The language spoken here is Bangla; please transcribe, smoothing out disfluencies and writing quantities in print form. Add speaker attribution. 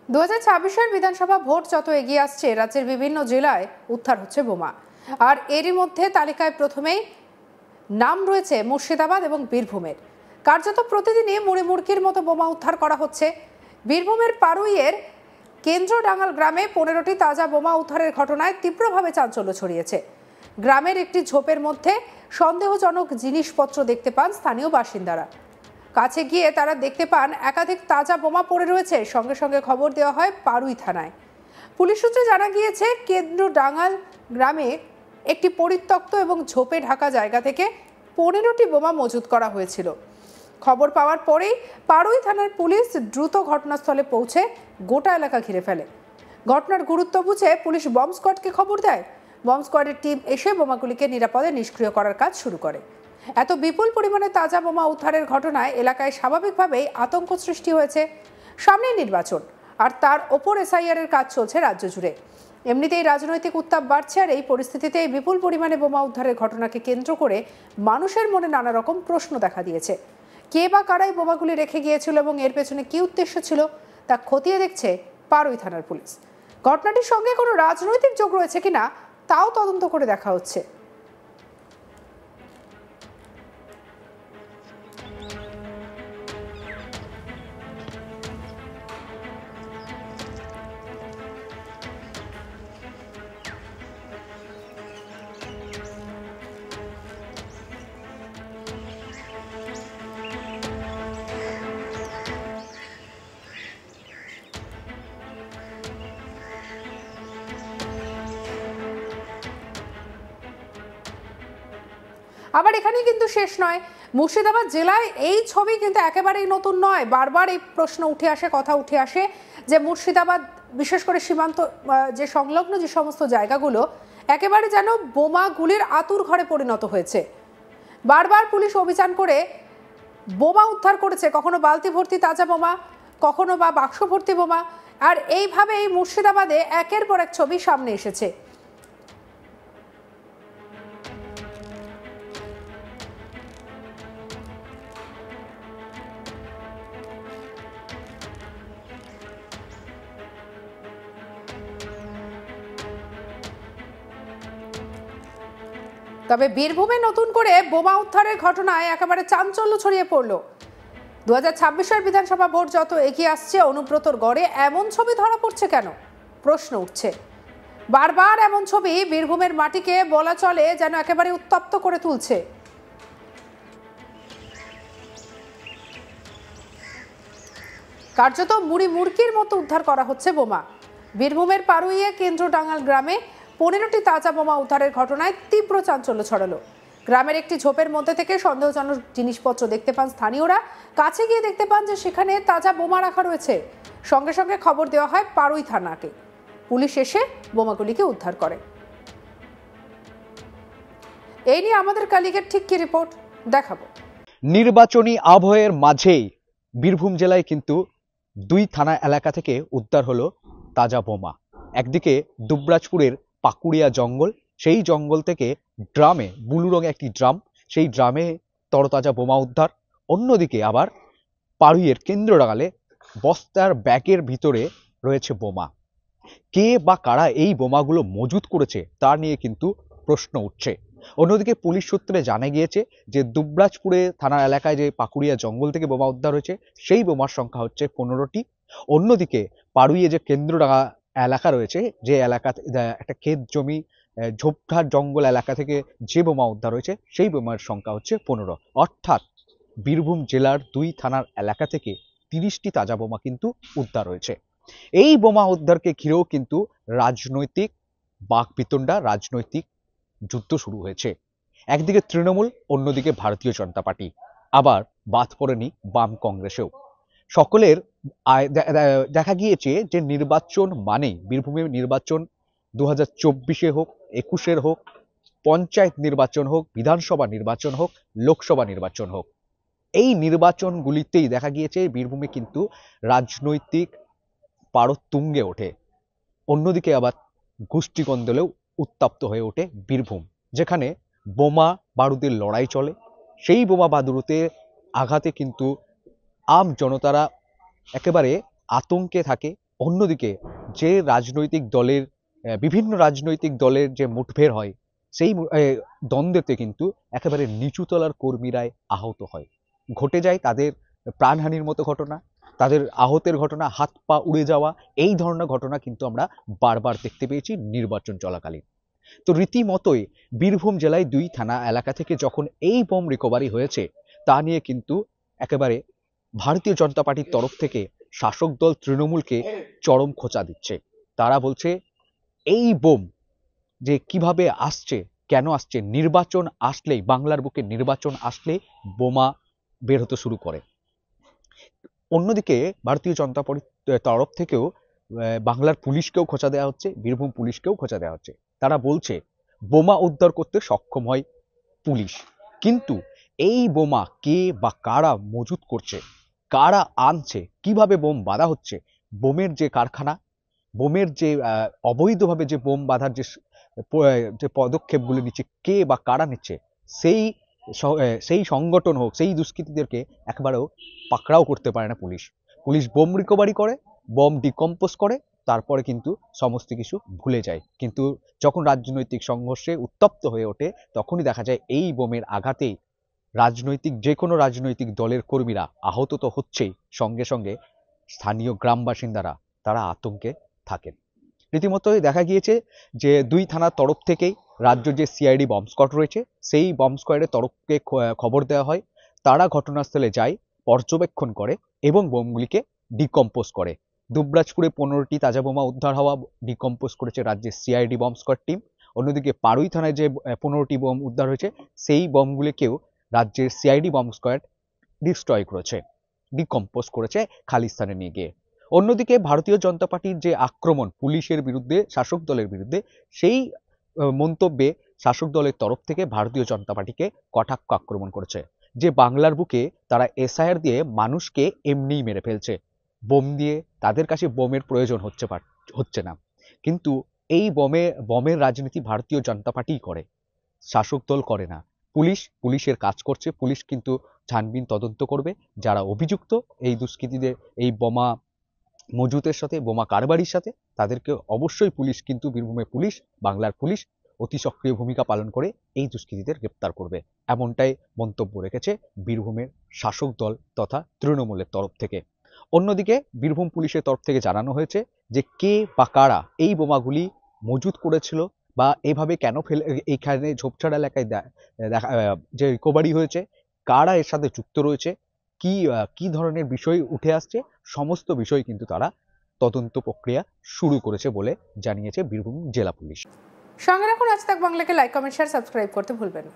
Speaker 1: 2026-এর বিধানসভা ভোট যত এগিয়ে আসছে, রাজ্যের বিভিন্ন জেলায় উদ্ধার হচ্ছে বোমা। আর এরই মধ্যে তালিকায় প্রথমেই নাম রয়েছে মুর্শিদাবাদ এবং বীরভূমের। কার্যত প্রতিদিনই মুড়িমুড়কির মতো বোমা উদ্ধার করা হচ্ছে। বীরভূমের পারুইয়ের কেন্দ্রডাঙ্গাল গ্রামে 15টি তাজা বোমা উদ্ধারের ঘটনায় তীব্রভাবে চাঞ্চল্য ছড়িয়েছে। গ্রামের একটি ঝোপের মধ্যে সন্দেহজনক জিনিসপত্র দেখতে পান স্থানীয় বাসিন্দারা। কাছে গিয়ে তারা দেখতে পান একাধিক তাজা বোমা পড়ে রয়েছে। সঙ্গে সঙ্গে খবর দেওয়া হয় পারুই থানায়। পুলিশ সূত্রে জানা গিয়েছে, কেন্দ্রডাঙ্গাল গ্রামে একটি পরিত্যক্ত এবং ঝোপে ঢাকা জায়গা থেকে 15টি বোমা মজুত করা হয়েছিল। খবর পাওয়ার পরেই পারুই থানার পুলিশ দ্রুত ঘটনাস্থলে পৌঁছে গোটা এলাকা ঘিরে ফেলে। ঘটনার গুরুত্ব বুঝে পুলিশ বম্ব স্কোয়াডকে খবর দেয়। বম্ব স্কোয়াডের টিম এসে বোমাগুলিকে নিরাপদে নিষ্ক্রিয় করার কাজ শুরু করে। এত বিপুল পরিমাণে তাজা বোমা উদ্ধারের ঘটনায় এলাকায় স্বাভাবিকভাবেই আতঙ্ক সৃষ্টি হয়েছে। সামনে নির্বাচন, আর তার ওপর এসআইআর এর কাজ চলছে রাজ্য জুড়ে। এমনিতেই রাজনৈতিক উত্তাপ বাড়ছে, আর এই পরিস্থিতিতে বিপুল পরিমাণে বোমা উদ্ধারের ঘটনাকে কেন্দ্র করে মানুষের মনে নানা রকম প্রশ্ন দেখা দিয়েছে। কে বা কারাই বোমাগুলি রেখে গিয়েছিল এবং এর পেছনে কি উদ্দেশ্য ছিল তা খতিয়ে দেখছে পারুই থানার পুলিশ। ঘটনাটির সঙ্গে কোনো রাজনৈতিক যোগ রয়েছে কিনা তাও তদন্ত করে দেখা হচ্ছে। আবার এখানেই কিন্তু শেষ নয়। মুর্শিদাবাদ জেলায় এই ছবি কিন্তু একেবারেই নতুন নয়। বারবার এই প্রশ্ন উঠে আসে, কথা উঠে আসে যে মুর্শিদাবাদ, বিশেষ করে সীমান্ত যে সংলগ্ন যে সমস্ত জায়গাগুলো, একেবারে যেন বোমাগুলির আতুর ঘরে পরিণত হয়েছে। বারবার পুলিশ অভিযান করে বোমা উদ্ধার করেছে, কখনো বালতি ভর্তি তাজা বোমা, কখনো বা বাক্স ভর্তি বোমা। আর এইভাবে এই মুর্শিদাবাদে একের পর এক ছবি সামনে এসেছে। তবে বীরভূমে নতুন করে বোমা উদ্ধারের ঘটনায় একেবারে চাঞ্চল্য ছড়িয়ে পড়ল। 2026-এর বিধানসভা ভোট যত এগিয়ে আসছে, অনুব্রতর গড়ে এমন ছবি ধরা পড়ছে কেন প্রশ্ন উঠছে। বারবার এমন ছবি বীরভূমের মাটিকে বলা চলে যেন একেবারে উত্তপ্ত করে তুলছে। কার্যত মুড়িমুড়কির মতো উদ্ধার করা হচ্ছে বোমা। বীরভূমের পারুইয়ে কেন্দ্রডাঙ্গাল গ্রামে 15টি তাজা বোমা উদ্ধারের ঘটনায় তীব্র চাঞ্চল্য ছড়ালো। গ্রামের একটি ঝোপের মধ্যে থেকে সন্দেহজনক জিনিসপত্র দেখতে পান স্থানীয়রা। কাছে গিয়ে দেখতে পান যে সেখানে তাজা বোমা রাখা রয়েছে। সঙ্গে সঙ্গে খবর দেওয়া হয় পারুই থানাকে। পুলিশ এসে বোমাগুলিকে উদ্ধার করে। এই নিয়ে আমাদের কালিগের ঠিক কি রিপোর্ট দেখাবো।
Speaker 2: নির্বাচনী আবহের মাঝেই বীরভূম জেলায় কিন্তু 2 থানা এলাকা থেকে উদ্ধার হলো তাজা বোমা। একদিকে দুবরাজপুরের পাকুড়িয়া জঙ্গল, সেই জঙ্গল থেকে ড্রামে, ব্লু রঙে একটি ড্রাম, সেই ড্রামে তরতাজা বোমা উদ্ধার। অন্যদিকে আবার পারুইয়ের কেন্দ্রডাঙ্গালে বস্তার ব্যাগের ভিতরে রয়েছে বোমা। কে বা কারা এই বোমাগুলো মজুত করেছে তা নিয়ে কিন্তু প্রশ্ন উঠছে। অন্যদিকে পুলিশ সূত্রে জানা গিয়েছে যে দুবরাজপুরে থানা এলাকায় যে পাকুড়িয়া জঙ্গল থেকে বোমা উদ্ধার হয়েছে, সেই বোমার সংখ্যা হচ্ছে 15টি। অন্যদিকে পারুইয়ে যে কেন্দ্রডাঙ্গা এলাকা রয়েছে, যে এলাকাতে একটা ক্ষেত জমি, ঝোপঝাড় জঙ্গল এলাকা থেকে যে বোমা উদ্ধার হয়েছে, সেই বোমার সংখ্যা হচ্ছে 15। অর্থাৎ বীরভূম জেলার 2 থানার এলাকা থেকে 30টি তাজা বোমা কিন্তু উদ্ধার হয়েছে। এই বোমা উদ্ধারকে ঘিরেও কিন্তু রাজনৈতিক বাকবিতণ্ডা, রাজনৈতিক যুদ্ধ শুরু হয়েছে। একদিকে তৃণমূল, অন্যদিকে ভারতীয় জনতা পার্টি, আবার বাদ পড়েনি বাম কংগ্রেসেও। সকলের দেখা গিয়েছে যে নির্বাচন মানে বীরভূমের নির্বাচন 2024-এ হোক, 21-এর হোক, পঞ্চায়েত নির্বাচন হোক, বিধানসভা নির্বাচন হোক, লোকসভা নির্বাচন হোক, এই নির্বাচনগুলিতেই দেখা গিয়েছে বীরভূমে কিন্তু রাজনৈতিক পারদ তুঙ্গে ওঠে। অন্যদিকে আবার গোষ্ঠীকন্দলেও উত্তপ্ত হয়ে ওঠে বীরভূম, যেখানে বোমা বারুদের লড়াই চলে। সেই বোমা বারুদের আঘাতে কিন্তু আম জনতারা একেবারে আতঙ্কে থাকে। অন্যদিকে যে রাজনৈতিক দলের বিভিন্ন রাজনৈতিক দলের যে মুঠভেড় হয় সেই দ্বন্দ্বেতে কিন্তু একেবারে নিচুতলার কর্মীরাই আহত হয়, ঘটে যায় তাদের প্রাণহানির মতো ঘটনা, তাদের আহতের ঘটনা, হাত পা উড়ে যাওয়া, এই ধরনের ঘটনা কিন্তু আমরা বারবার দেখতে পেয়েছি নির্বাচন চলাকালীন। তো রীতিমতোই বীরভূম জেলায় 2 থানা এলাকা থেকে যখন এই বোম রিকভারি হয়েছে তা নিয়ে কিন্তু একেবারে ভারতীয় জনতা পার্টির তরফ থেকে শাসক দল তৃণমূলকে চরম খোঁচা দিচ্ছে। তারা বলছে এই বোম যে কিভাবে আসছে, কেন আসছে, নির্বাচন আসলেই, বাংলার বুকে নির্বাচন আসলে বোমা বের হতে শুরু করে। অন্যদিকে ভারতীয় জনতা পার্টির তরফ থেকেও বাংলার পুলিশকেও খোঁচা দেওয়া হচ্ছে, বীরভূম পুলিশকেও খোঁচা দেওয়া হচ্ছে। তারা বলছে বোমা উদ্ধার করতে সক্ষম হয় পুলিশ, কিন্তু এই বোমা কে বা কারা মজুত করছে, কারা আনছে, কিভাবে বোম বাঁধা হচ্ছে, বোমের যে কারখানা, বোমের যে অবৈধভাবে যে বোম বাঁধার যে পদক্ষেপগুলো নিচ্ছে, কে বা কারা নিচ্ছে, সেই সংগঠন হোক, সেই দুষ্কৃতীদেরকে একবারও পাকড়াও করতে পারে না পুলিশ। পুলিশ বোম রিকভারি করে, বোম ডিকম্পোজ করে, তারপরে কিন্তু সমস্ত কিছু ভুলে যায়। কিন্তু যখন রাজনৈতিক সংঘর্ষে উত্তপ্ত হয়ে ওঠে তখনই দেখা যায় এই বোমের আঘাতেই যে কোনো রাজনৈতিক দলের কর্মীরা আহত তো হচ্ছেই, সঙ্গে সঙ্গে স্থানীয় গ্রাম বাসিন্দারা তারা আতঙ্কে থাকেন। রীতিমতোই দেখা গিয়েছে যে 2 থানার তরফ থেকেই রাজ্য যে সিআইডি বম্ব স্কোয়াড রয়েছে সেই বম্ব স্কোয়াডের তরফকে খবর দেওয়া হয়। তারা ঘটনাস্থলে যায়, পর্যবেক্ষণ করে এবং বোমগুলিকে ডিকম্পোজ করে। দুবরাজপুরে 15টি তাজা বোমা উদ্ধার হওয়া ডিকম্পোজ করেছে রাজ্যের সিআইডি বম্ব স্কোয়াড টিম। অন্যদিকে পাড়ুই থানায় যে 15টি বোম উদ্ধার হয়েছে সেই বোমগুলিকেও রাজ্যের সিআইডি বম্ব স্কোয়াড ডিস্ট্রয় করেছে, ডিকম্পোজ করেছে খালিস্তানে নিয়ে গিয়ে। অন্যদিকে ভারতীয় জনতা পার্টির যে আক্রমণ পুলিশের বিরুদ্ধে, শাসক দলের বিরুদ্ধে, সেই মন্তব্যে শাসক দলের তরফ থেকে ভারতীয় জনতা পার্টিকে কটাক্ষ আক্রমণ করেছে যে বাংলার বুকে তারা এসআইআর দিয়ে মানুষকে এমনিই মেরে ফেলছে, বোম দিয়ে তাদের কাছে বোমের প্রয়োজন হচ্ছে না। কিন্তু এই বোমের রাজনীতি ভারতীয় জনতা পার্টিই করে, শাসক দল করে না। পুলিশের কাজ করছে, পুলিশ কিন্তু ছানবিন তদন্ত করবে, যারা অভিযুক্ত এই দুষ্কৃতীদের এই বোমা মজুতের সাথে, বোমা কারবারির সাথে, তাদেরকে অবশ্যই পুলিশ কিন্তু বীরভূমের পুলিশ, বাংলার পুলিশ অতি সক্রিয় ভূমিকা পালন করে এই দুষ্কৃতীদের গ্রেপ্তার করবে, এমনটাই মন্তব্য রেখেছে বীরভূমের শাসক দল তথা তৃণমূলের তরফ থেকে। অন্যদিকে বীরভূম পুলিশের তরফ থেকে জানানো হয়েছে যে কে বা কারা এই বোমাগুলি মজুত করেছিল বা এভাবে কেন এইখানে ঝোপঝাড় এলাকায় যে রিকভারি হয়েছে, কারা এর সাথে যুক্ত রয়েছে, কি ধরনের বিষয় উঠে আসছে, সমস্ত বিষয় কিন্তু তারা তদন্ত প্রক্রিয়া শুরু করেছে বলে জানিয়েছে বীরভূম জেলা পুলিশ।
Speaker 1: সঙ্গে রাখুন আজ তাক বাংলাকে, লাইক, কমেন্ট, শেয়ার, সাবস্ক্রাইব করতে ভুলবেন না।